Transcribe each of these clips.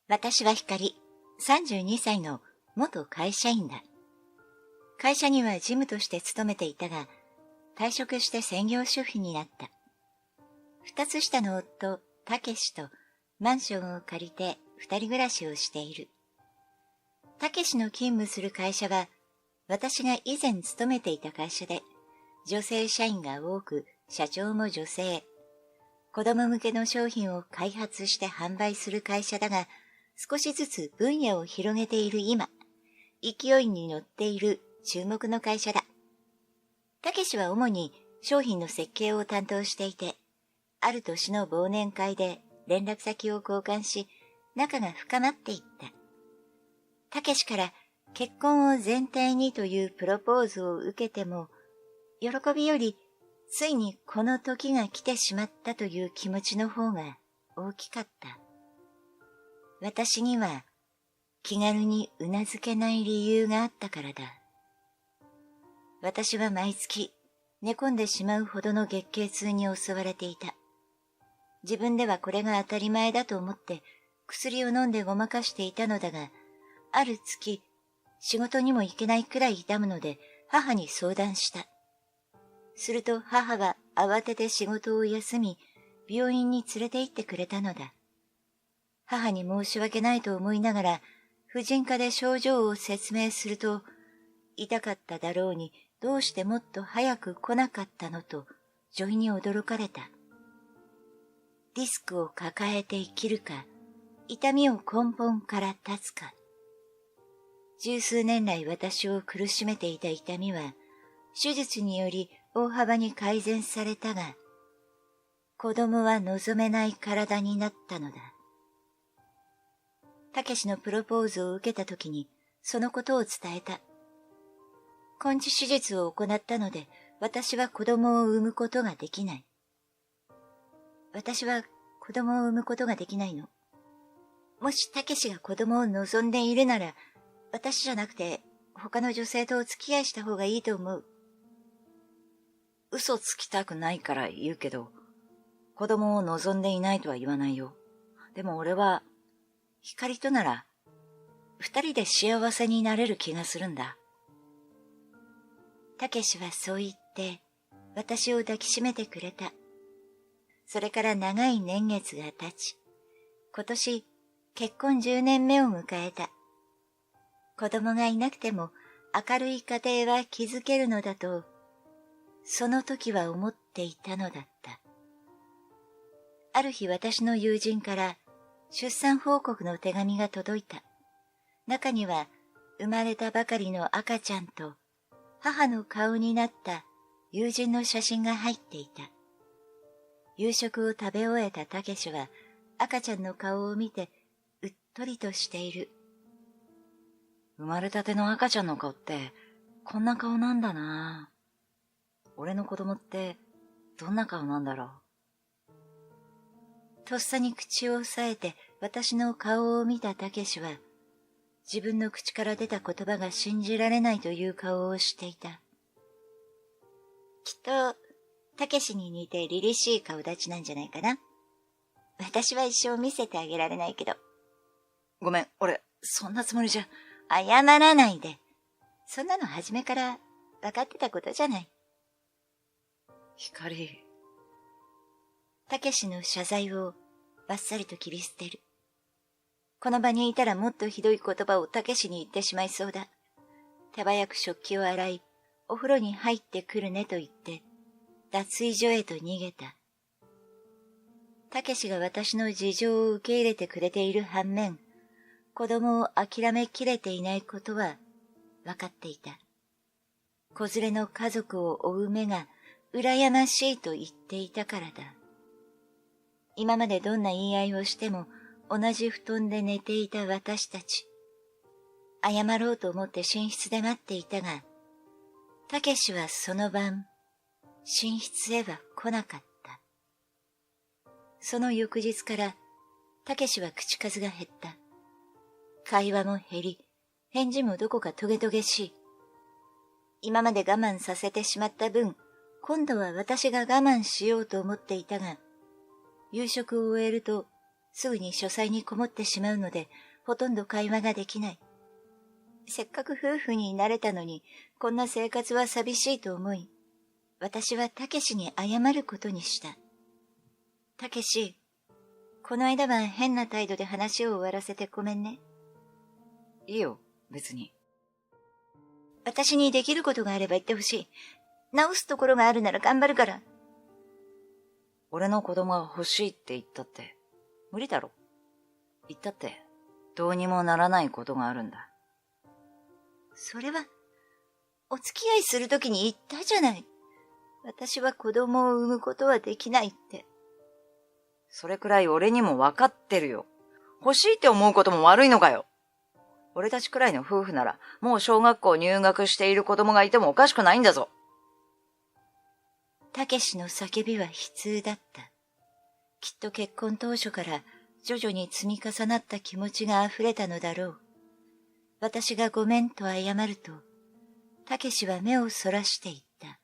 私は光、32歳の元会社員だ。会社には事務として勤めていたが、退職して専業主婦になった。二つ下の夫、たけしとマンションを借りて二人暮らしをしている。たけしの勤務する会社は、私が以前勤めていた会社で、女性社員が多く、社長も女性。子供向けの商品を開発して販売する会社だが、少しずつ分野を広げている今、勢いに乗っている注目の会社だ。たけしは主に商品の設計を担当していて、ある年の忘年会で連絡先を交換し、仲が深まっていった。たけしから結婚を前提にというプロポーズを受けても、喜びよりついにこの時が来てしまったという気持ちの方が大きかった。私には気軽にうなずけない理由があったからだ。私は毎月寝込んでしまうほどの月経痛に襲われていた。自分ではこれが当たり前だと思って薬を飲んでごまかしていたのだが、ある月、仕事にも行けないくらい痛むので母に相談した。すると母は慌てて仕事を休み、病院に連れて行ってくれたのだ。母に申し訳ないと思いながら、婦人科で症状を説明すると、痛かっただろうにどうしてもっと早く来なかったのと、女医に驚かれた。ディスクを抱えて生きるか、痛みを根本から断つか。十数年来私を苦しめていた痛みは、手術により大幅に改善されたが、子供は望めない体になったのだ。たけしのプロポーズを受けたときにそのことを伝えた。根治手術を行ったので私は子供を産むことができない。私は子供を産むことができないの。もしたけしが子供を望んでいるなら、私じゃなくて他の女性とお付き合いした方がいいと思う。嘘つきたくないから言うけど、子供を望んでいないとは言わないよ。でも俺は、光となら、二人で幸せになれる気がするんだ。たけしはそう言って、私を抱きしめてくれた。それから長い年月が経ち、今年結婚10年目を迎えた。子供がいなくても明るい家庭は築けるのだと、その時は思っていたのだった。ある日私の友人から出産報告の手紙が届いた。中には生まれたばかりの赤ちゃんと母の顔になった友人の写真が入っていた。夕食を食べ終えたたけしは赤ちゃんの顔を見てうっとりとしている。生まれたての赤ちゃんの顔ってこんな顔なんだな。俺の子供ってどんな顔なんだろう。とっさに口を押さえて私の顔を見たたけしは、自分の口から出た言葉が信じられないという顔をしていた。きっと、たけしに似て凛々しい顔立ちなんじゃないかな。私は一生見せてあげられないけど。ごめん、俺、そんなつもりじゃ。謝らないで。そんなの初めから分かってたことじゃない。光。たけしの謝罪をバッサリと切り捨てる。この場にいたらもっとひどい言葉をたけしに言ってしまいそうだ。手早く食器を洗い、お風呂に入ってくるねと言って、脱衣所へと逃げた。たけしが私の事情を受け入れてくれている反面、子供を諦めきれていないことは分かっていた。子連れの家族を追う目が羨ましいと言っていたからだ。今までどんな言い合いをしても同じ布団で寝ていた私たち。謝ろうと思って寝室で待っていたが、たけしはその晩、寝室へは来なかった。その翌日から、たけしは口数が減った。会話も減り、返事もどこかトゲトゲしい。今まで我慢させてしまった分、今度は私が我慢しようと思っていたが、夕食を終えると、すぐに書斎にこもってしまうので、ほとんど会話ができない。せっかく夫婦になれたのに、こんな生活は寂しいと思い、私はたけしに謝ることにした。たけし、この間は変な態度で話を終わらせてごめんね。いいよ、別に。私にできることがあれば言ってほしい。直すところがあるなら頑張るから。俺の子供が欲しいって言ったって、無理だろ。言ったって、どうにもならないことがあるんだ。それは、お付き合いするときに言ったじゃない。私は子供を産むことはできないって。それくらい俺にも分かってるよ。欲しいって思うことも悪いのかよ。俺たちくらいの夫婦なら、もう小学校入学している子供がいてもおかしくないんだぞ。たけしの叫びは悲痛だった。きっと結婚当初から徐々に積み重なった気持ちが溢れたのだろう。私がごめんと謝ると、たけしは目をそらしていった。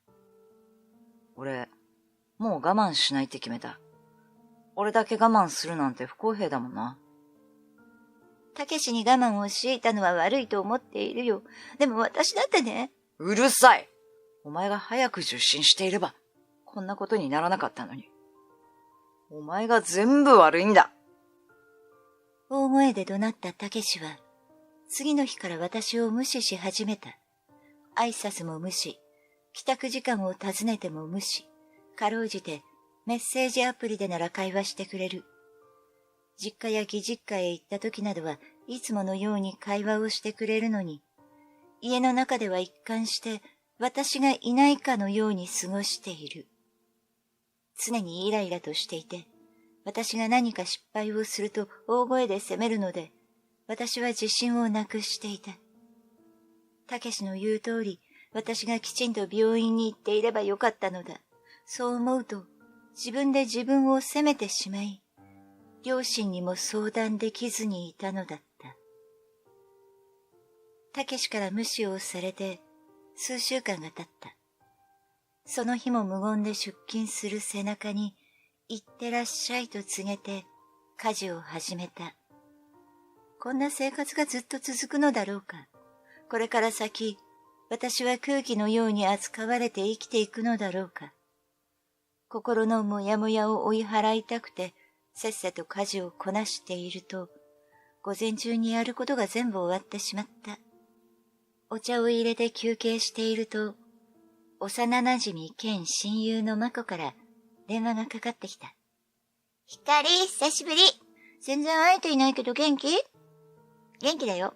俺、もう我慢しないって決めた。俺だけ我慢するなんて不公平だもんな。たけしに我慢を強いたのは悪いと思っているよ。でも私だってね。うるさい！お前が早く受診していれば、こんなことにならなかったのに。お前が全部悪いんだ。大声で怒鳴ったたけしは、次の日から私を無視し始めた。挨拶も無視、帰宅時間を尋ねても無視、かろうじてメッセージアプリでなら会話してくれる。実家や義実家へ行った時などはいつものように会話をしてくれるのに、家の中では一貫して私がいないかのように過ごしている。常にイライラとしていて、私が何か失敗をすると大声で責めるので、私は自信をなくしていた。たけしの言う通り、私がきちんと病院に行っていればよかったのだ。そう思うと、自分で自分を責めてしまい、両親にも相談できずにいたのだった。たけしから無視をされて、数週間が経った。その日も無言で出勤する背中に、行ってらっしゃいと告げて、家事を始めた。こんな生活がずっと続くのだろうか。これから先、私は空気のように扱われて生きていくのだろうか。心のもやもやを追い払いたくて、せっせと家事をこなしていると、午前中にやることが全部終わってしまった。お茶を入れて休憩していると、幼馴染兼親友のまこから電話がかかってきた。ひかり、久しぶり。全然会えていないけど元気？元気だよ。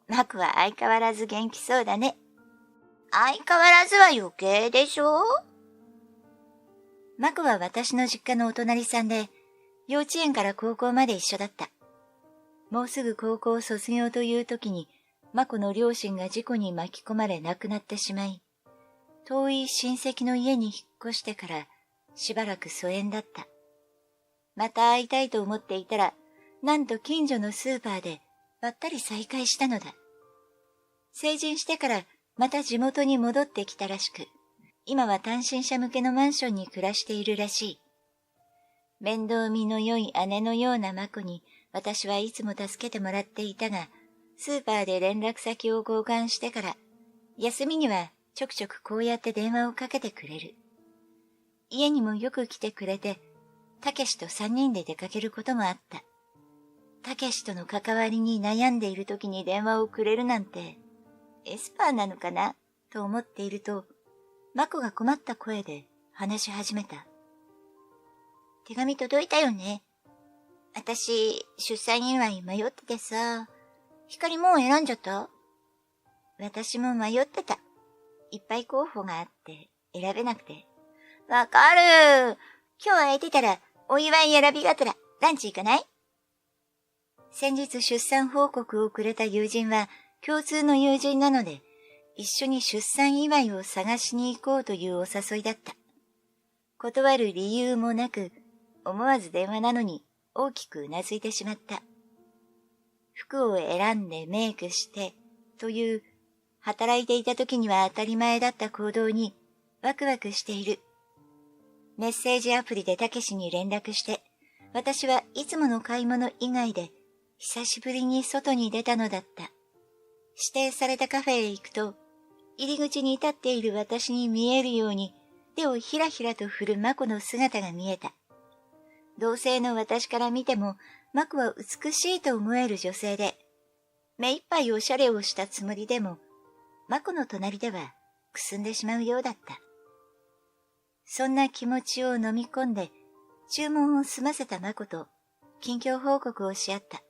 まこは相変わらず元気そうだね。相変わらずは余計でしょ？まこは私の実家のお隣さんで、幼稚園から高校まで一緒だった。もうすぐ高校卒業という時に、まこの両親が事故に巻き込まれ亡くなってしまい、遠い親戚の家に引っ越してからしばらく疎遠だった。また会いたいと思っていたら、なんと近所のスーパーでばったり再会したのだ。成人してからまた地元に戻ってきたらしく、今は単身者向けのマンションに暮らしているらしい。面倒見の良い姉のようなまこに私はいつも助けてもらっていたが、スーパーで連絡先を交換してから、休みにはちょくちょくこうやって電話をかけてくれる。家にもよく来てくれて、たけしと3人で出かけることもあった。たけしとの関わりに悩んでいる時に電話をくれるなんて、エスパーなのかなと思っていると、まこが困った声で話し始めた。手紙届いたよね。私、出産祝い迷っててさ、ひかりもう選んじゃった？私も迷ってた。いっぱい候補があって選べなくて。わかる。今日空いてたらお祝い選びがてらランチ行かない？先日出産報告をくれた友人は共通の友人なので、一緒に出産祝いを探しに行こうというお誘いだった。断る理由もなく、思わず電話なのに大きくうなずいてしまった。服を選んでメイクしてという働いていた時には当たり前だった行動にワクワクしている。メッセージアプリでたけしに連絡して、私はいつもの買い物以外で久しぶりに外に出たのだった。指定されたカフェへ行くと、入り口に立っている私に見えるように手をひらひらと振るマコの姿が見えた。同性の私から見ても、マコは美しいと思える女性で、目いっぱいおしゃれをしたつもりでも、マコの隣ではくすんでしまうようだった。そんな気持ちを飲み込んで、注文を済ませたマコと近況報告をし合った。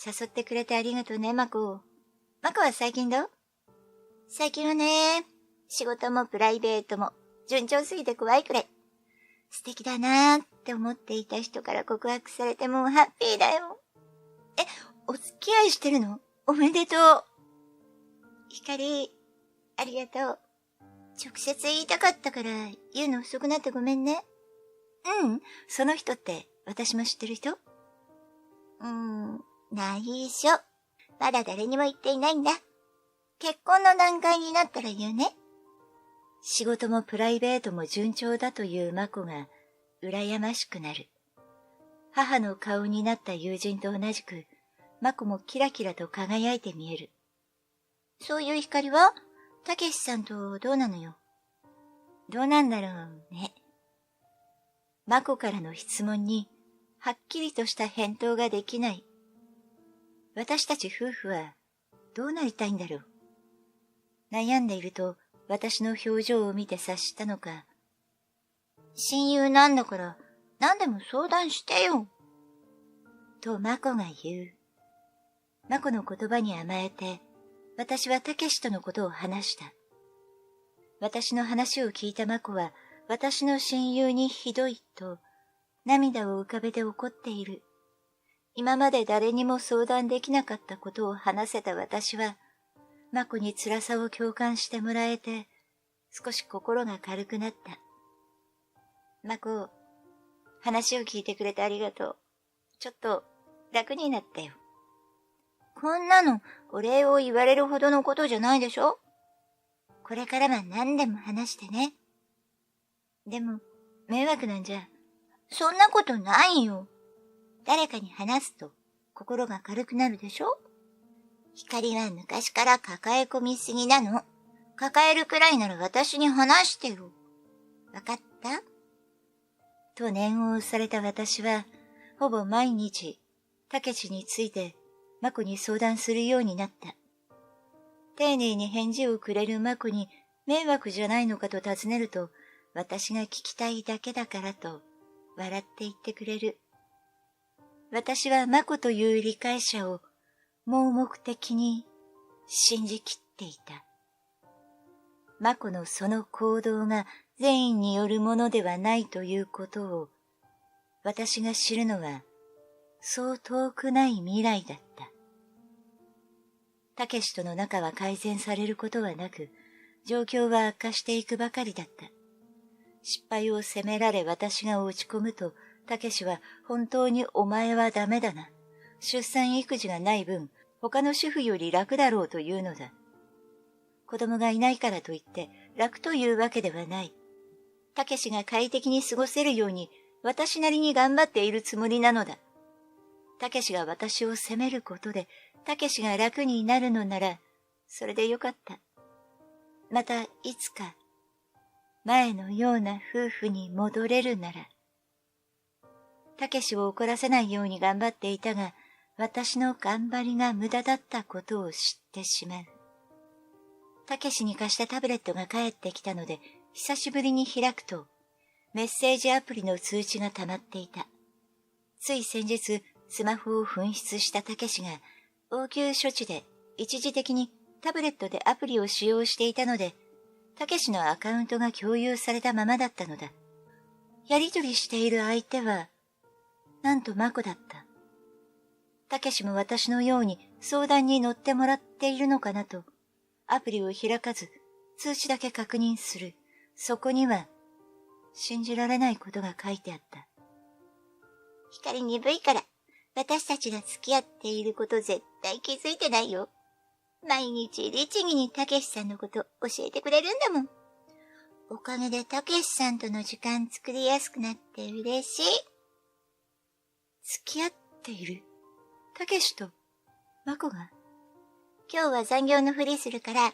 誘ってくれてありがとうね、マコ。マコは最近どう？最近はね、仕事もプライベートも順調すぎて怖いくらい。素敵だなーって思っていた人から告白されてもうハッピーだよ。お付き合いしてるの？おめでとう。光、ありがとう。直接言いたかったから言うの遅くなってごめんね。その人って私も知ってる人？内緒。まだ誰にも言っていないんだ。結婚の段階になったら言うね。仕事もプライベートも順調だというマコが羨ましくなる。母の顔になった友人と同じく、マコもキラキラと輝いて見える。そういう光は、たけしさんとどうなのよ。どうなんだろうね。マコからの質問に、はっきりとした返答ができない。私たち夫婦は、どうなりたいんだろう。悩んでいると、私の表情を見て察したのか。親友なんだから、何でも相談してよ。とマコが言う。マコの言葉に甘えて、私はたけしとのことを話した。私の話を聞いたマコは、私の親友にひどいと、涙を浮かべて怒っている。今まで誰にも相談できなかったことを話せた私は、マコに辛さを共感してもらえて、少し心が軽くなった。マコ、話を聞いてくれてありがとう。ちょっと楽になったよ。こんなのお礼を言われるほどのことじゃないでしょ？これからは何でも話してね。でも、迷惑なんじゃ。そんなことないよ。誰かに話すと心が軽くなるでしょ？光は昔から抱え込みすぎなの。抱えるくらいなら私に話してよ。わかった？と念を押された私は、ほぼ毎日、たけしについて、マコに相談するようになった。丁寧に返事をくれるマコに迷惑じゃないのかと尋ねると、私が聞きたいだけだからと、笑って言ってくれる。私はマコという理解者を、盲目的に信じきっていた。マコのその行動が善意によるものではないということを、私が知るのは、そう遠くない未来だった。たけしとの仲は改善されることはなく、状況は悪化していくばかりだった。失敗を責められ私が落ち込むと、たけしは本当にお前はダメだな。出産育児がない分、他の主婦より楽だろうというのだ。子供がいないからといって楽というわけではない。たけしが快適に過ごせるように私なりに頑張っているつもりなのだ。たけしが私を責めることで、たけしが楽になるのなら、それでよかった。またいつか、前のような夫婦に戻れるなら。たけしを怒らせないように頑張っていたが、私の頑張りが無駄だったことを知ってしまう。たけしに貸したタブレットが返ってきたので、久しぶりに開くと、メッセージアプリの通知が溜まっていた。つい先日、スマホを紛失したたけしが、応急処置で一時的にタブレットでアプリを使用していたので、たけしのアカウントが共有されたままだったのだ。やりとりしている相手は、なんとマコだった。たけしも私のように相談に乗ってもらっているのかなと、アプリを開かず、通知だけ確認する。そこには、信じられないことが書いてあった。光鈍いから、私たちが付き合っていること絶対気づいてないよ。毎日律儀にたけしさんのこと教えてくれるんだもん。おかげでたけしさんとの時間作りやすくなって嬉しい。き合っているたけしとまこが。今日は残業のふりするから、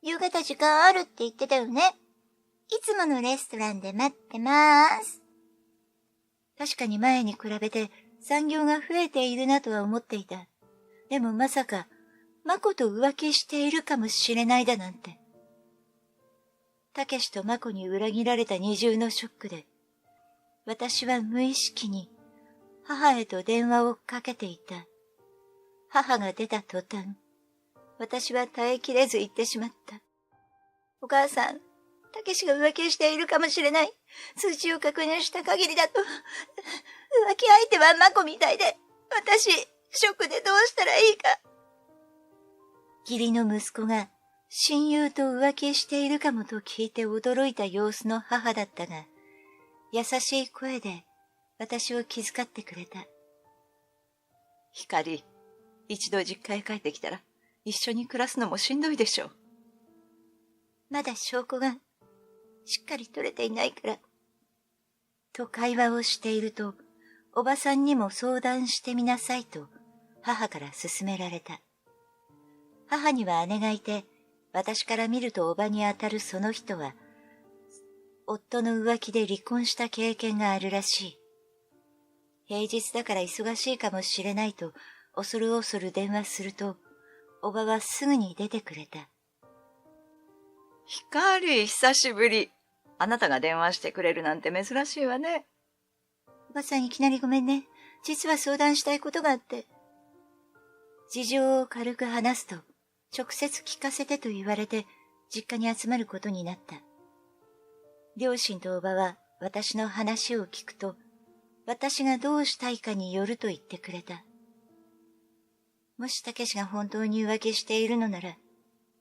夕方時間あるって言ってたよね。いつものレストランで待ってまーす。確かに前に比べて残業が増えているなとは思っていた。でもまさか、まこと浮気しているかもしれないだなんて。たけしとまこに裏切られた二重のショックで、私は無意識に母へと電話をかけていた。母が出た途端、私は耐えきれず言ってしまった。お母さん、たけしが浮気しているかもしれない。通知を確認した限りだと、浮気相手はまこみたいで、私、ショックでどうしたらいいか。義理の息子が親友と浮気しているかもと聞いて驚いた様子の母だったが、優しい声で私を気遣ってくれた。ひかり、一度実家へ帰ってきたら一緒に暮らすのもしんどいでしょう。まだ証拠がしっかり取れていないから。と会話をしていると、おばさんにも相談してみなさいと母から勧められた。母には姉がいて、私から見るとおばにあたるその人は、夫の浮気で離婚した経験があるらしい。平日だから忙しいかもしれないと恐る恐る電話すると、おばはすぐに出てくれた。ひかり、久しぶり。あなたが電話してくれるなんて珍しいわね。おばさんいきなりごめんね。実は相談したいことがあって。事情を軽く話すと、直接聞かせてと言われて、実家に集まることになった。両親とおばは私の話を聞くと、私がどうしたいかによると言ってくれた。もしたけしが本当に浮気しているのなら、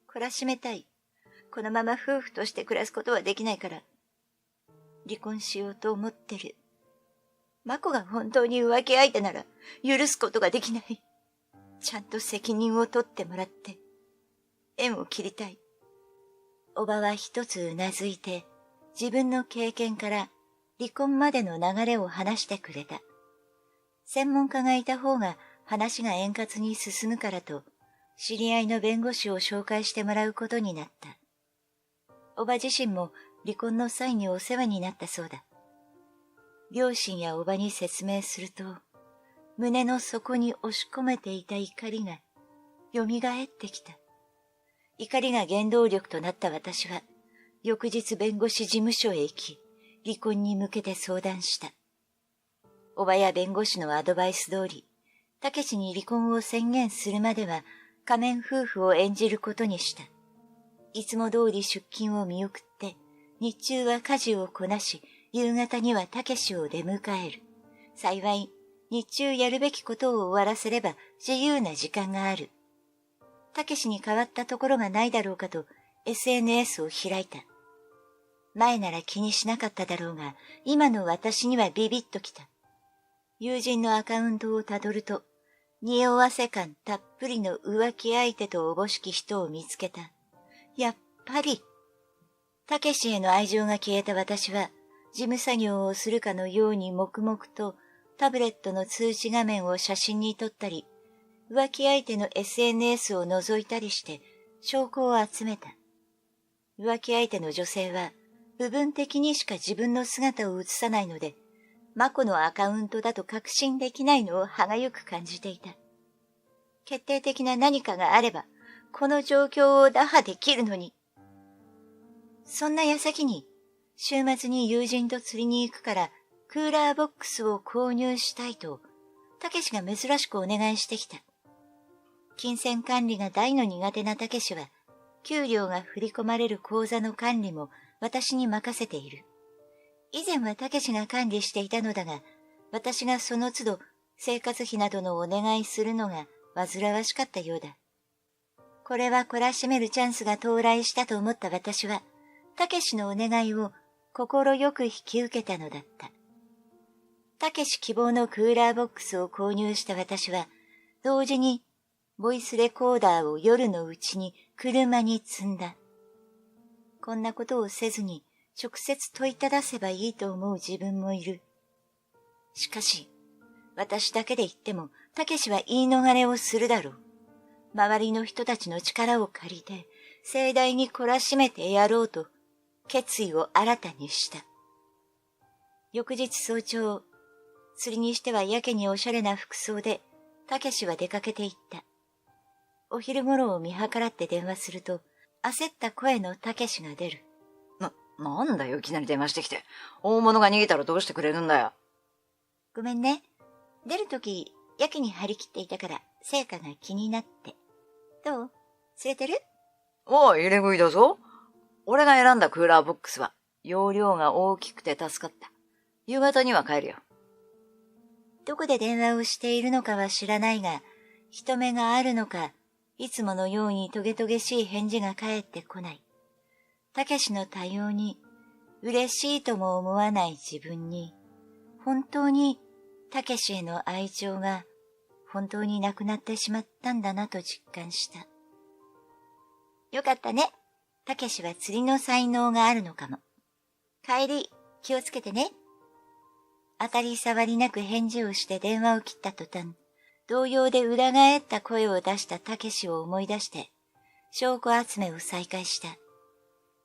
懲らしめたい。このまま夫婦として暮らすことはできないから、離婚しようと思ってる。まこが本当に浮気相手なら許すことができない。ちゃんと責任を取ってもらって、縁を切りたい。おばは一つうなずいて、自分の経験から離婚までの流れを話してくれた。専門家がいた方が話が円滑に進むからと、知り合いの弁護士を紹介してもらうことになった。おば自身も離婚の際にお世話になったそうだ。両親やおばに説明すると、胸の底に押し込めていた怒りが蘇ってきた。怒りが原動力となった私は、翌日弁護士事務所へ行き、離婚に向けて相談した。おばや弁護士のアドバイス通り、たけしに離婚を宣言するまでは仮面夫婦を演じることにした。いつも通り出勤を見送って、日中は家事をこなし、夕方にはたけしを出迎える。幸い、日中やるべきことを終わらせれば自由な時間がある。たけしに変わったところがないだろうかと SNS を開いた。前なら気にしなかっただろうが、今の私にはビビッときた。友人のアカウントをたどると、匂わせ感たっぷりの浮気相手とおぼしき人を見つけた。やっぱり。たけしへの愛情が消えた私は、事務作業をするかのように黙々とタブレットの通知画面を写真に撮ったり、浮気相手の SNS を覗いたりして証拠を集めた。浮気相手の女性は部分的にしか自分の姿を映さないので、マコのアカウントだと確信できないのを歯がゆく感じていた。決定的な何かがあれば、この状況を打破できるのに。そんな矢先に、週末に友人と釣りに行くから、クーラーボックスを購入したいと、たけしが珍しくお願いしてきた。金銭管理が大の苦手なたけしは、給料が振り込まれる口座の管理も私に任せている。以前はたけしが管理していたのだが、私がその都度生活費などのお願いするのが煩わしかったようだ。これは懲らしめるチャンスが到来したと思った私は、たけしのお願いを心よく引き受けたのだった。たけし希望のクーラーボックスを購入した私は、同時にボイスレコーダーを夜のうちに車に積んだ。こんなことをせずに直接問いただせばいいと思う自分もいる。しかし、私だけで言っても、たけしは言い逃れをするだろう。周りの人たちの力を借りて、盛大に懲らしめてやろうと、決意を新たにした。翌日早朝、釣りにしてはやけにおしゃれな服装で、たけしは出かけて行った。お昼頃を見計らって電話すると、焦った声のたけしが出る。なんだよ、いきなり電話してきて。大物が逃げたらどうしてくれるんだよ。ごめんね。出るとき、やけに張り切っていたから、成果が気になって。どう？釣れてる？おい、入れ食いだぞ。俺が選んだクーラーボックスは、容量が大きくて助かった。夕方には帰るよ。どこで電話をしているのかは知らないが、人目があるのか、いつものようにトゲトゲしい返事が返ってこない。たけしの対応に、嬉しいとも思わない自分に、本当にたけしへの愛情が本当になくなってしまったんだなと実感した。よかったね。たけしは釣りの才能があるのかも。帰り、気をつけてね。当たり障りなく返事をして電話を切った途端、動揺で裏返った声を出したたけしを思い出して、証拠集めを再開した。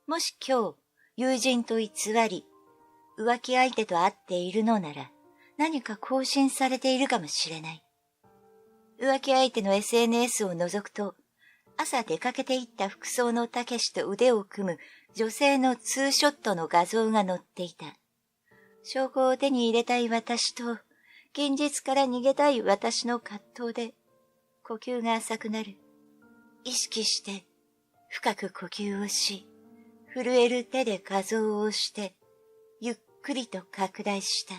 もし今日、友人と偽り、浮気相手と会っているのなら、何か更新されているかもしれない。浮気相手の SNS を覗くと、朝出かけていった服装のたけしと腕を組む女性のツーショットの画像が載っていた。証拠を手に入れたい私と、現実から逃げたい私の葛藤で、呼吸が浅くなる。意識して、深く呼吸をし、震える手で画像を押して、ゆっくりと拡大した。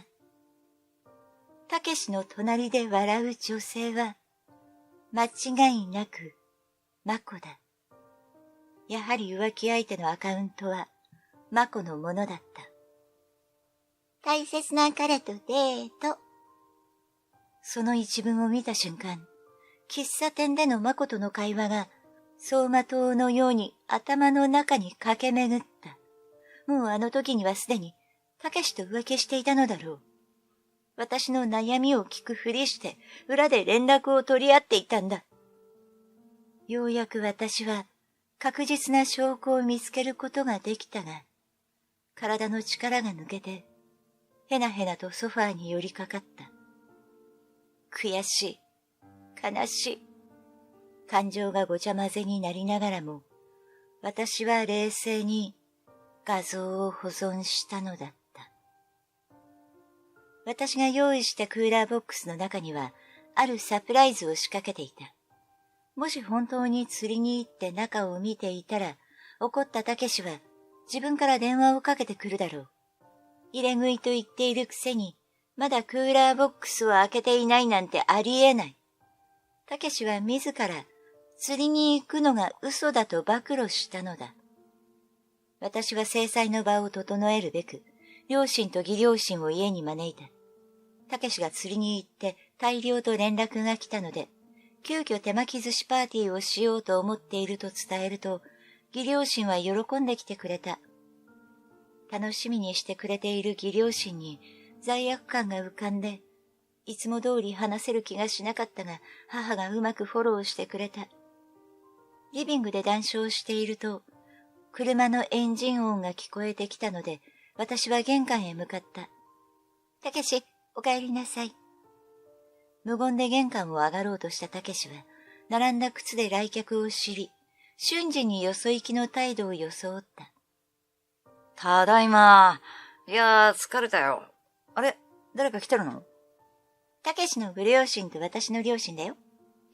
たけしの隣で笑う女性は、間違いなく、まこだ。やはり浮気相手のアカウントは、まこのものだった。大切な彼とデート。その一文を見た瞬間、喫茶店でのまことの会話が、走馬灯のように頭の中に駆け巡った。もうあの時にはすでに、たけしと浮気していたのだろう。私の悩みを聞くふりして、裏で連絡を取り合っていたんだ。ようやく私は、確実な証拠を見つけることができたが、体の力が抜けて、へなへなとソファーに寄りかかった。悔しい、悲しい。感情がごちゃ混ぜになりながらも、私は冷静に画像を保存したのだった。私が用意したクーラーボックスの中には、あるサプライズを仕掛けていた。もし本当に釣りに行って中を見ていたら、怒ったたけしは自分から電話をかけてくるだろう。入れ食いと言っているくせに、まだクーラーボックスを開けていないなんてありえない。たけしは自ら釣りに行くのが嘘だと暴露したのだ。私は制裁の場を整えるべく、両親と義両親を家に招いた。たけしが釣りに行って大量と連絡が来たので、急遽手巻き寿司パーティーをしようと思っていると伝えると、義両親は喜んできてくれた。楽しみにしてくれている義両親に罪悪感が浮かんで、いつも通り話せる気がしなかったが、母がうまくフォローしてくれた。リビングで談笑していると、車のエンジン音が聞こえてきたので、私は玄関へ向かった。たけし、お帰りなさい。無言で玄関を上がろうとしたたけしは、並んだ靴で来客を知り、瞬時によそ行きの態度を装った。ただいま。いやー、疲れたよ。あれ？誰か来てるの？たけしのご両親と私の両親だよ。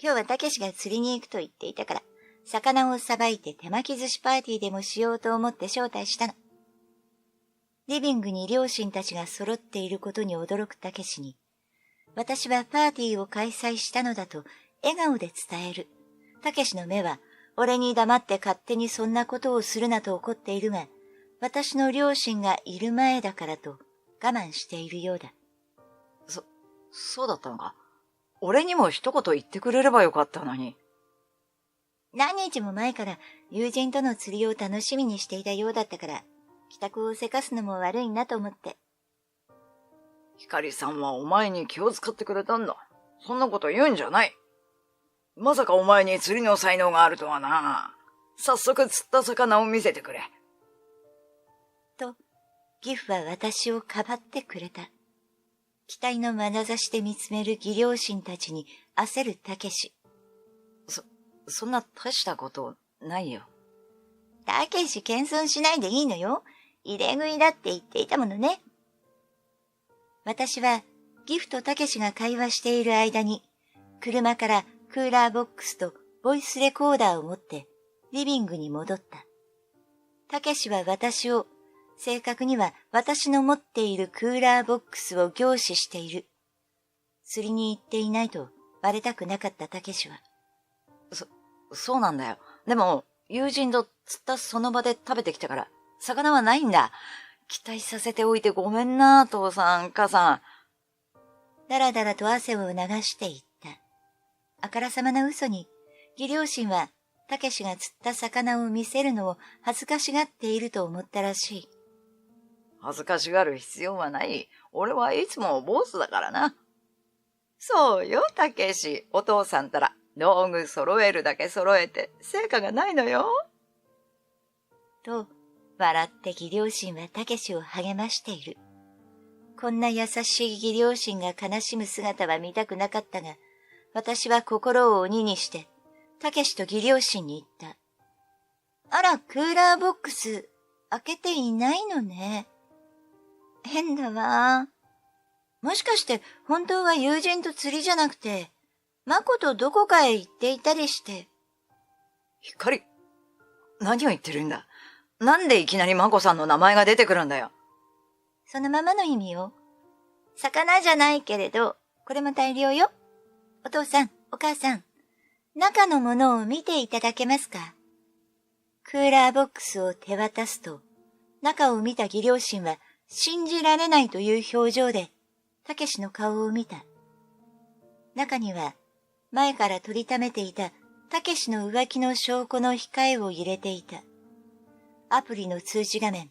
今日はたけしが釣りに行くと言っていたから、魚をさばいて手巻き寿司パーティーでもしようと思って招待したの。リビングに両親たちが揃っていることに驚くたけしに、私はパーティーを開催したのだと笑顔で伝える。たけしの目は、俺に黙って勝手にそんなことをするなと怒っているが、私の両親がいる前だからと我慢しているようだ。そうだったのか。俺にも一言言ってくれればよかったのに。何日も前から友人との釣りを楽しみにしていたようだったから、帰宅をせかすのも悪いなと思って。ひかりさんはお前に気を使ってくれたんだ。そんなこと言うんじゃない。まさかお前に釣りの才能があるとはな。早速釣った魚を見せてくれ。と、義父は私をかばってくれた。期待の眼差しで見つめる義両親たちに焦るたけし。そんな大したことないよ。たけし謙遜しないでいいのよ。入れ食いだって言っていたものね。私は義父とたけしが会話している間に、車からクーラーボックスとボイスレコーダーを持ってリビングに戻った。たけしは私を、正確には私の持っているクーラーボックスを凝視している。釣りに行っていないとバレたくなかったたけしは。そうなんだよ。でも、友人と釣ったその場で食べてきたから、魚はないんだ。期待させておいてごめんな、父さん、母さん。だらだらと汗を流していった。あからさまな嘘に、義両親は、たけしが釣った魚を見せるのを恥ずかしがっていると思ったらしい。恥ずかしがる必要はない。俺はいつも坊主だからな。そうよ、たけし。お父さんたら、道具揃えるだけ揃えて、成果がないのよ。と、笑って義両親はたけしを励ましている。こんな優しい義両親が悲しむ姿は見たくなかったが、私は心を鬼にして、たけしと義両親に言った。あら、クーラーボックス、開けていないのね。変だわ。もしかして本当は友人と釣りじゃなくて、マコとどこかへ行っていたりして。ひかり、何を言ってるんだ。なんでいきなりマコさんの名前が出てくるんだよ。そのままの意味よ。魚じゃないけれど、これも大量よ。お父さん、お母さん、中のものを見ていただけますか。クーラーボックスを手渡すと、中を見た義両親は信じられないという表情で、たけしの顔を見た。中には、前から取りためていたたけしの浮気の証拠の控えを入れていた。アプリの通知画面、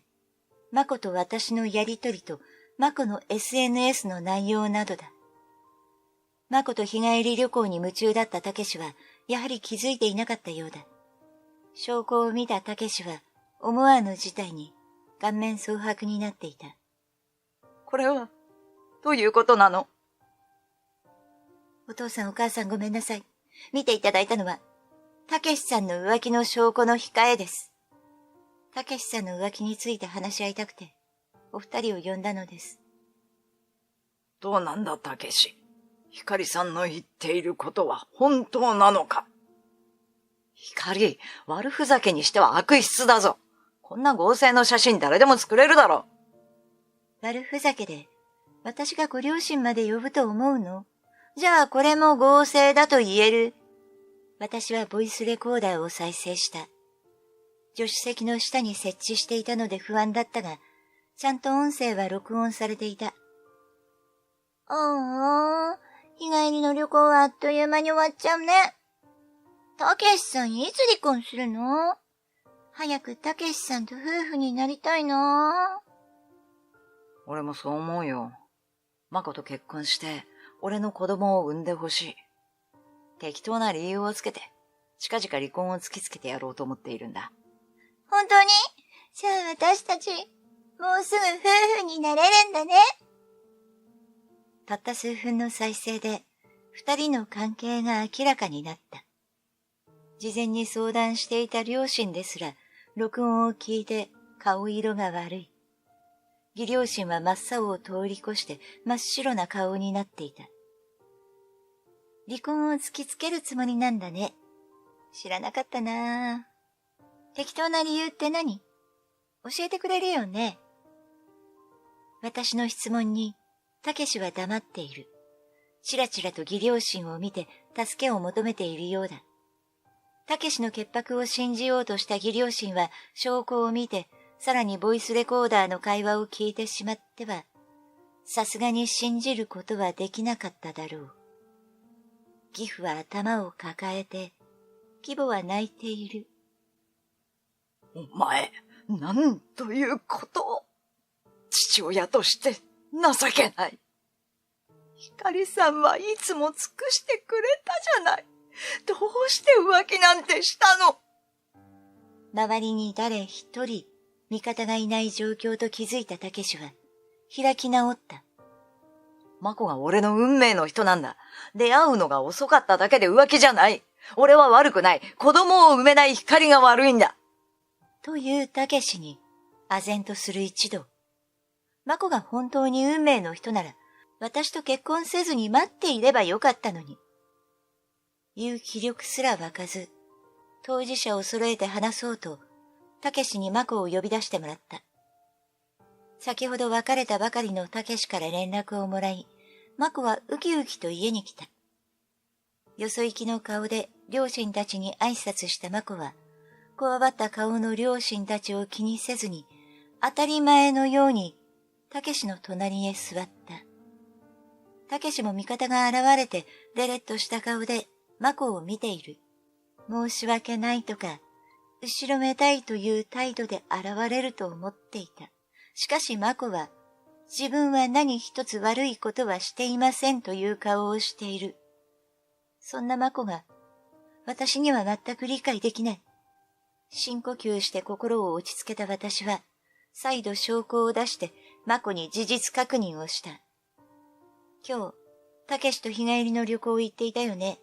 マコと私のやりとりとマコの SNS の内容などだ。マコと日帰り旅行に夢中だったたけしは、やはり気づいていなかったようだ。証拠を見たたけしは、思わぬ事態に顔面蒼白になっていた。これは、どういうことなの？お父さんお母さんごめんなさい。見ていただいたのは、たけしさんの浮気の証拠の控えです。たけしさんの浮気について話し合いたくて、お二人を呼んだのです。どうなんだ、たけし。ひかりさんの言っていることは本当なのか。ひかり、悪ふざけにしては悪質だぞ。こんな合成の写真誰でも作れるだろ。悪ふざけで、私がご両親まで呼ぶと思うの？じゃあこれも合成だと言える。私はボイスレコーダーを再生した。助手席の下に設置していたので不安だったが、ちゃんと音声は録音されていた。日帰りの旅行はあっという間に終わっちゃうね。たけしさんいつ離婚するの？早くたけしさんと夫婦になりたいな。俺もそう思うよ。マコと結婚して、俺の子供を産んでほしい。適当な理由をつけて、近々離婚を突きつけてやろうと思っているんだ。本当に？じゃあ私たち、もうすぐ夫婦になれるんだね。たった数分の再生で、二人の関係が明らかになった。事前に相談していた両親ですら、録音を聞いて顔色が悪い。義両親は真っ青を通り越して真っ白な顔になっていた。離婚を突きつけるつもりなんだね。知らなかったな。適当な理由って何？教えてくれるよね。私の質問に、たけしは黙っている。ちらちらと義両親を見て助けを求めているようだ。たけしの潔白を信じようとした義両親は証拠を見て、さらにボイスレコーダーの会話を聞いてしまっては、さすがに信じることはできなかっただろう。義父は頭を抱えて、義母は泣いている。お前、なんということを。父親として情けない。ひかりさんはいつも尽くしてくれたじゃない。どうして浮気なんてしたの？周りに誰一人味方がいない状況と気づいたたけしは開き直った。マコが俺の運命の人なんだ。出会うのが遅かっただけで浮気じゃない。俺は悪くない。子供を産めない光が悪いんだ。というたけしに、唖然とする一同。マコが本当に運命の人なら、私と結婚せずに待っていればよかったのに。言う気力すら湧かず、当事者を揃えて話そうと、たけしにマコを呼び出してもらった。先ほど別れたばかりのたけしから連絡をもらい、マコはウキウキと家に来た。よそ行きの顔で両親たちに挨拶したマコは、こわばった顔の両親たちを気にせずに、当たり前のように、たけしの隣へ座った。たけしも味方が現れて、デレッとした顔でマコを見ている。申し訳ないとか、後ろめたいという態度で現れると思っていた。しかしマコは、自分は何一つ悪いことはしていませんという顔をしている。そんなマコが、私には全く理解できない。深呼吸して心を落ち着けた私は、再度証拠を出してマコに事実確認をした。今日、たけしと日帰りの旅行行っていたよね。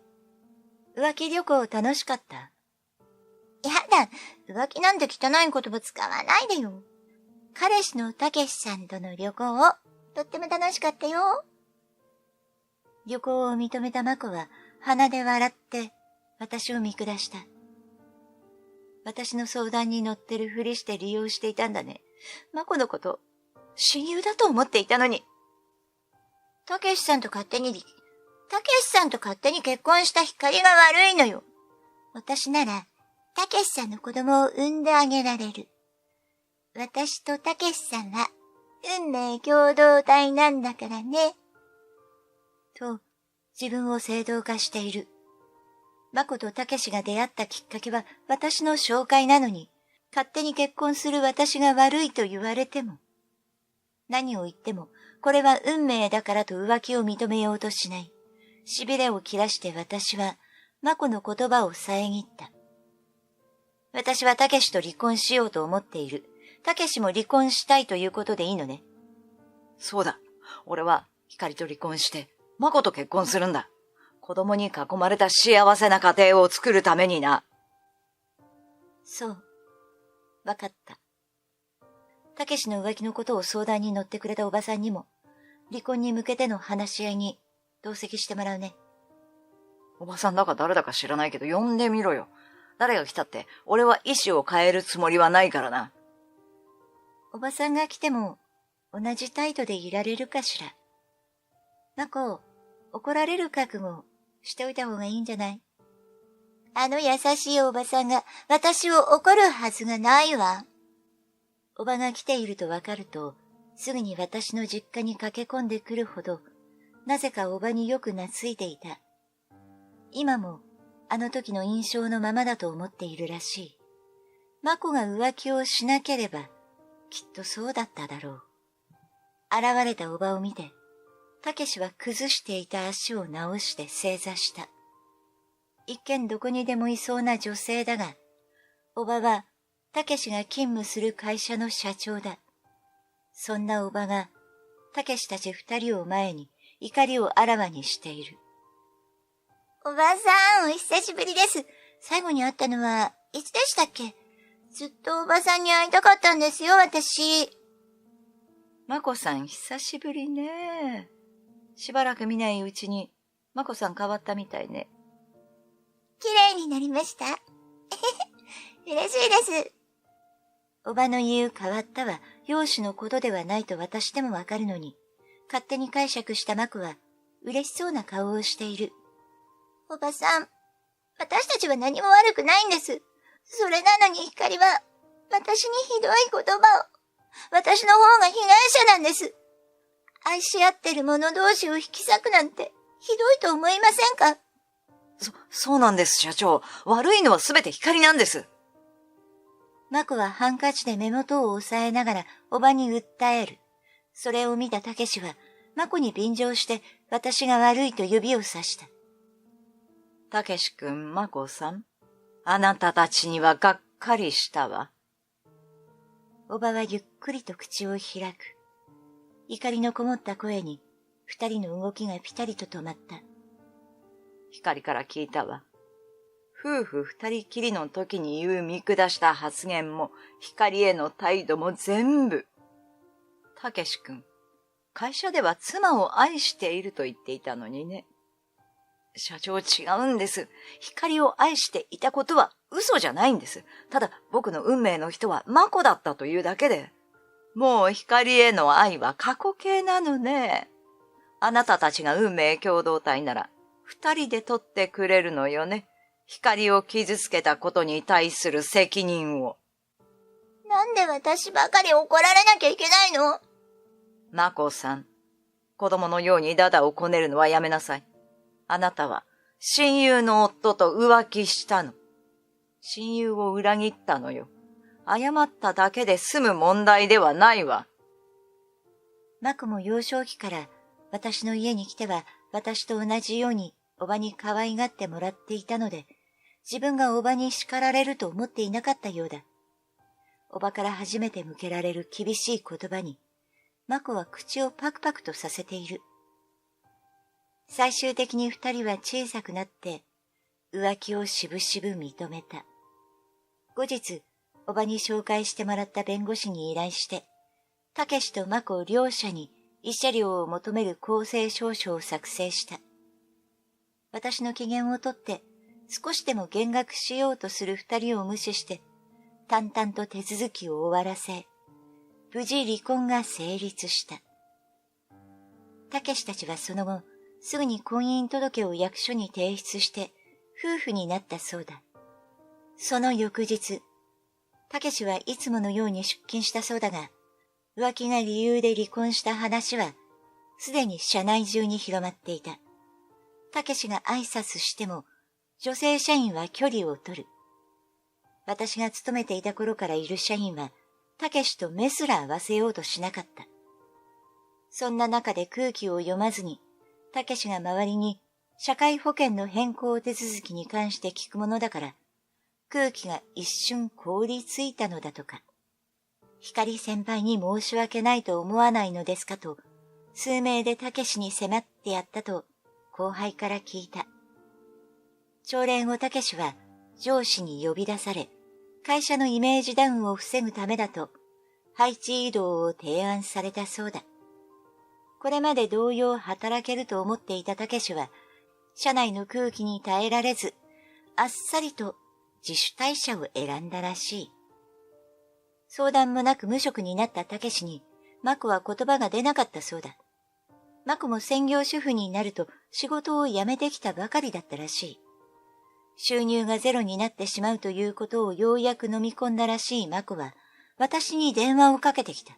浮気旅行楽しかった？やだ、浮気なんて汚い言葉使わないでよ。彼氏のたけしさんとの旅行、とっても楽しかったよ。旅行を認めたマコは鼻で笑って私を見下した。私の相談に乗ってるふりして利用していたんだね。マコのこと、親友だと思っていたのに。たけしさんと勝手に結婚した光が悪いのよ。私なら、たけしさんの子供を産んであげられる。私とたけしさんは、運命共同体なんだからね。と、自分を正当化している。マコとたけしが出会ったきっかけは私の紹介なのに、勝手に結婚する私が悪いと言われても、何を言っても、これは運命だからと浮気を認めようとしない。痺れを切らして私は、マコの言葉を遮った。私はたけしと離婚しようと思っている。たけしも離婚したいということでいいのね。そうだ。俺は光と離婚して、マコと結婚するんだ。子供に囲まれた幸せな家庭を作るためにな。そう。わかった。たけしの浮気のことを相談に乗ってくれたおばさんにも、離婚に向けての話し合いに同席してもらうね。おばさんだか誰だか知らないけど呼んでみろよ。誰が来たって、俺は意思を変えるつもりはないからな。おばさんが来ても、同じ態度でいられるかしら。マコ、怒られる覚悟しておいた方がいいんじゃない？あの優しいおばさんが私を怒るはずがないわ。おばが来ているとわかると、すぐに私の実家に駆け込んでくるほど、なぜかおばによく懐いていた。今も、あの時の印象のままだと思っているらしい。マコが浮気をしなければ、きっとそうだっただろう。現れたおばを見て、たけしは崩していた足を直して正座した。一見どこにでもいそうな女性だが、おばはたけしが勤務する会社の社長だ。そんなおばが、たけしたち二人を前に怒りをあらわにしている。おばさん、お久しぶりです。最後に会ったのはいつでしたっけ？ずっとおばさんに会いたかったんですよ、私。マコさん、久しぶりね。しばらく見ないうちに、マコさん変わったみたいね。綺麗になりました。嬉しいです。おばの言う変わったは、容姿のことではないと私でもわかるのに、勝手に解釈したマコは、嬉しそうな顔をしている。おばさん、私たちは何も悪くないんです。それなのに光は、私にひどい言葉を。私の方が被害者なんです。愛し合ってる者同士を引き裂くなんて、ひどいと思いませんか？そうなんです、社長。悪いのはすべて光なんです。マコはハンカチで目元を押さえながら、おばに訴える。それを見たたけしは、マコに便乗して私が悪いと指をさした。たけし君、マコさん、あなたたちにはがっかりしたわ。おばはゆっくりと口を開く。怒りのこもった声に、二人の動きがぴたりと止まった。光から聞いたわ。夫婦二人きりの時に言う見下した発言も、光への態度も全部。たけし君、会社では妻を愛していると言っていたのにね。社長違うんです。光を愛していたことは嘘じゃないんです。ただ僕の運命の人はマコだったというだけで。もう光への愛は過去形なのね。あなたたちが運命共同体なら二人で取ってくれるのよね。光を傷つけたことに対する責任を。なんで私ばかり怒られなきゃいけないの？マコさん、子供のようにダダをこねるのはやめなさい。あなたは親友の夫と浮気したの。親友を裏切ったのよ。謝っただけで済む問題ではないわ。マコも幼少期から私の家に来ては私と同じようにおばに可愛がってもらっていたので、自分がおばに叱られると思っていなかったようだ。おばから初めて向けられる厳しい言葉に、マコは口をパクパクとさせている。最終的に二人は小さくなって、浮気をしぶしぶ認めた。後日、おばに紹介してもらった弁護士に依頼して、たけしとマコ両者に慰謝料を求める公正証書を作成した。私の機嫌をとって、少しでも減額しようとする二人を無視して、淡々と手続きを終わらせ、無事離婚が成立した。たけしたちはその後、すぐに婚姻届を役所に提出して夫婦になったそうだ。その翌日、たけしはいつものように出勤したそうだが、浮気が理由で離婚した話はすでに社内中に広まっていた。たけしが挨拶しても女性社員は距離を取る。私が勤めていた頃からいる社員はたけしと目すら合わせようとしなかった。そんな中で空気を読まずにたけしが周りに社会保険の変更手続きに関して聞くものだから、空気が一瞬凍りついたのだとか。光先輩に申し訳ないと思わないのですかと、数名でたけしに迫ってやったと後輩から聞いた。朝礼後たけしは上司に呼び出され、会社のイメージダウンを防ぐためだと、配置移動を提案されたそうだ。これまで同様働けると思っていたたけしは、社内の空気に耐えられず、あっさりと自主退社を選んだらしい。相談もなく無職になったたけしに、マコは言葉が出なかったそうだ。マコも専業主婦になると仕事を辞めてきたばかりだったらしい。収入がゼロになってしまうということをようやく飲み込んだらしいマコは、私に電話をかけてきた。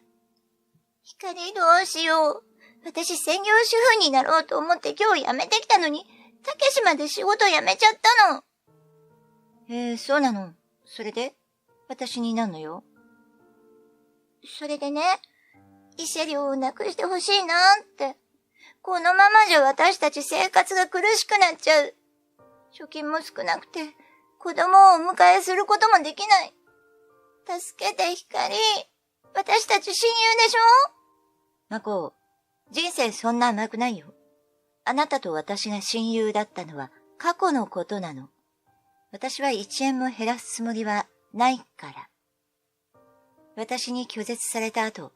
光どうしよう。私専業主婦になろうと思って今日辞めてきたのに、たけしまで仕事辞めちゃったの。そうなの。それで私になんのよ。それでね、慰謝料をなくしてほしいなって。このままじゃ私たち生活が苦しくなっちゃう。貯金も少なくて、子供をお迎えすることもできない。助けて光。私たち親友でしょ？マコ、人生そんな甘くないよ。あなたと私が親友だったのは過去のことなの。私は1円も減らすつもりはないから。私に拒絶された後、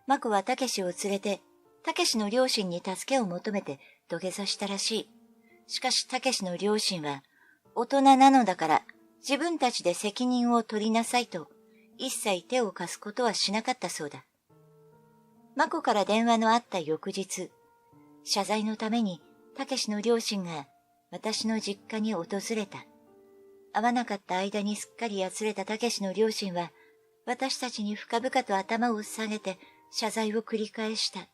マコはたけしを連れて、たけしの両親に助けを求めて土下座したらしい。しかしたけしの両親は、大人なのだから自分たちで責任を取りなさいと、一切手を貸すことはしなかったそうだ。マコから電話のあった翌日、謝罪のためにたけしの両親が私の実家に訪れた。会わなかった間にすっかりやつれたたけしの両親は、私たちに深々と頭を下げて謝罪を繰り返した。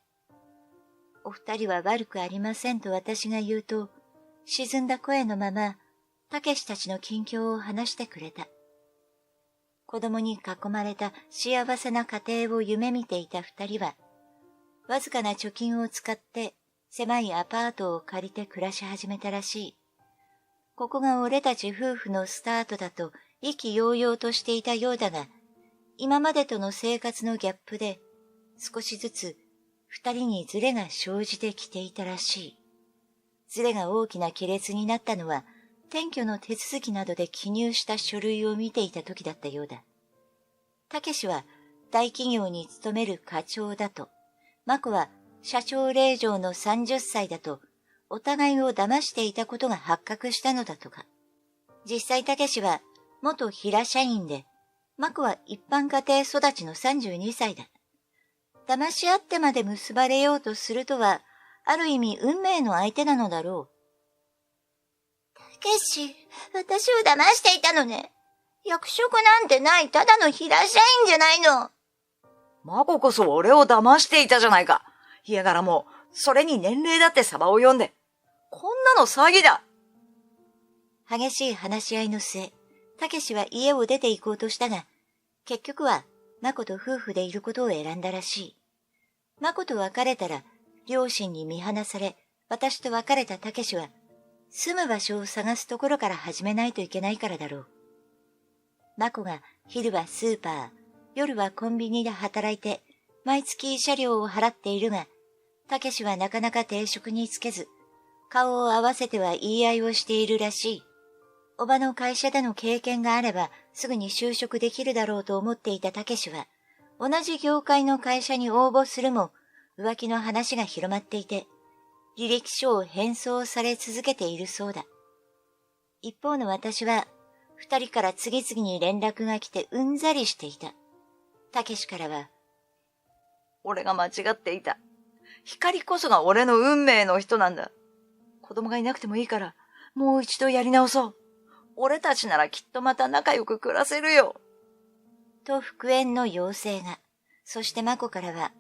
お二人は悪くありませんと私が言うと、沈んだ声のまま、たけしたちの近況を話してくれた。子供に囲まれた幸せな家庭を夢見ていた二人は、わずかな貯金を使って狭いアパートを借りて暮らし始めたらしい。ここが俺たち夫婦のスタートだと意気揚々としていたようだが、今までとの生活のギャップで少しずつ二人にズレが生じてきていたらしい。ズレが大きな亀裂になったのは、転居の手続きなどで記入した書類を見ていた時だったようだ。たけしは大企業に勤める課長だと、まこは社長令嬢の30歳だと、お互いを騙していたことが発覚したのだとか。実際たけしは元平社員で、まこは一般家庭育ちの32歳だ。騙し合ってまで結ばれようとするとは、ある意味運命の相手なのだろう。たけし、私を騙していたのね。役職なんてないただの平社員じゃないの。まここそ俺を騙していたじゃないか。いやがらもう、それに年齢だってサバを読んで。こんなの詐欺だ。激しい話し合いの末、たけしは家を出て行こうとしたが、結局はまこと夫婦でいることを選んだらしい。まこと別れたら、両親に見放され、私と別れたたけしは、住む場所を探すところから始めないといけないからだろう。まこが昼はスーパー、夜はコンビニで働いて、毎月慰謝料を払っているが、たけしはなかなか定職につけず、顔を合わせては言い合いをしているらしい。おばの会社での経験があれば、すぐに就職できるだろうと思っていたたけしは、同じ業界の会社に応募するも、浮気の話が広まっていて、履歴書を返送され続けているそうだ。一方の私は、二人から次々に連絡が来てうんざりしていた。たけしからは、俺が間違っていた。光こそが俺の運命の人なんだ。子供がいなくてもいいから、もう一度やり直そう。俺たちならきっとまた仲良く暮らせるよ。と復縁の要請が。そしてまこからは、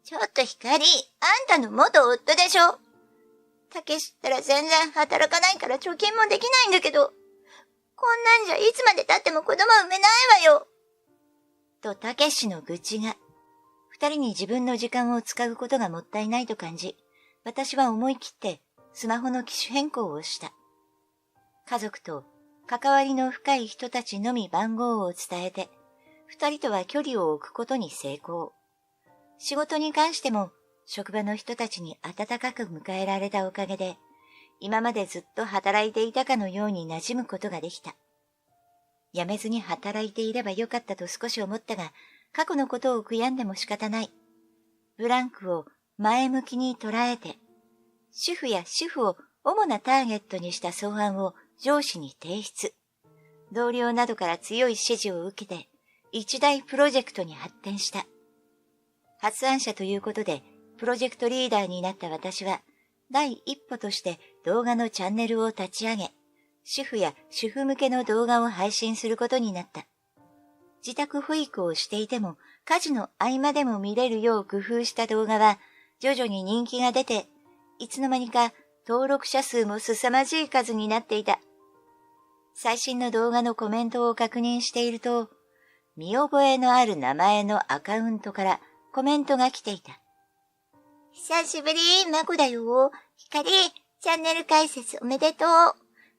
ちょっと光、あんたの元夫でしょ。たけしったら全然働かないから貯金もできないんだけど、こんなんじゃいつまで経っても子供産めないわよ。とたけしの愚痴が、二人に自分の時間を使うことがもったいないと感じ、私は思い切ってスマホの機種変更をした。家族と関わりの深い人たちのみ番号を伝えて、二人とは距離を置くことに成功。仕事に関しても、職場の人たちに温かく迎えられたおかげで、今までずっと働いていたかのように馴染むことができた。辞めずに働いていればよかったと少し思ったが、過去のことを悔やんでも仕方ない。ブランクを前向きに捉えて、主婦や主婦を主なターゲットにした草案を上司に提出。同僚などから強い指示を受けて、一大プロジェクトに発展した。発案者ということで、プロジェクトリーダーになった私は、第一歩として動画のチャンネルを立ち上げ、主婦や主婦向けの動画を配信することになった。自宅保育をしていても、家事の合間でも見れるよう工夫した動画は、徐々に人気が出て、いつの間にか登録者数も凄まじい数になっていた。最新の動画のコメントを確認していると、見覚えのある名前のアカウントからコメントが来ていた。久しぶり、まこだよ。ひかり、チャンネル開設おめでとう。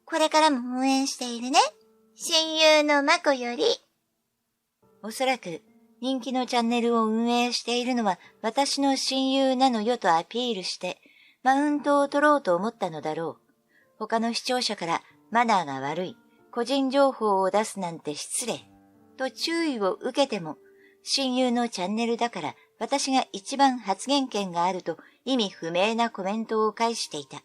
これからも応援しているね。親友のまこより。おそらく、人気のチャンネルを運営しているのは私の親友なのよとアピールして、マウントを取ろうと思ったのだろう。他の視聴者からマナーが悪い、個人情報を出すなんて失礼、と注意を受けても、親友のチャンネルだから私が一番発言権があると意味不明なコメントを返していた。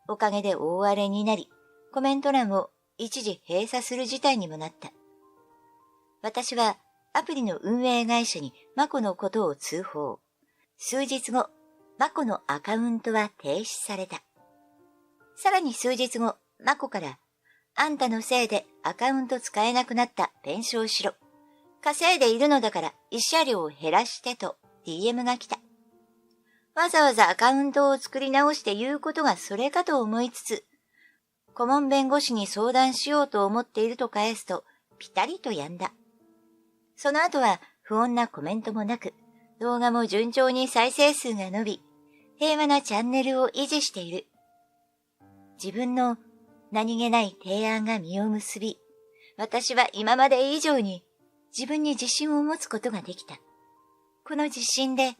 おかげで大荒れになり、コメント欄を一時閉鎖する事態にもなった。私はアプリの運営会社にマコのことを通報。数日後、マコのアカウントは停止された。さらに数日後、マコから、あんたのせいでアカウント使えなくなった弁償しろ。稼いでいるのだから慰謝料を減らしてと DM が来た。わざわざアカウントを作り直して言うことがそれかと思いつつ、顧問弁護士に相談しようと思っていると返すと、ピタリと止んだ。その後は不穏なコメントもなく、動画も順調に再生数が伸び、平和なチャンネルを維持している。自分の何気ない提案が実を結び、私は今まで以上に自分に自信を持つことができた。この自信で、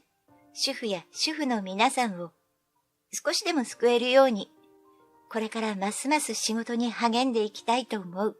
主婦や主婦の皆さんを少しでも救えるように、これからますます仕事に励んでいきたいと思う。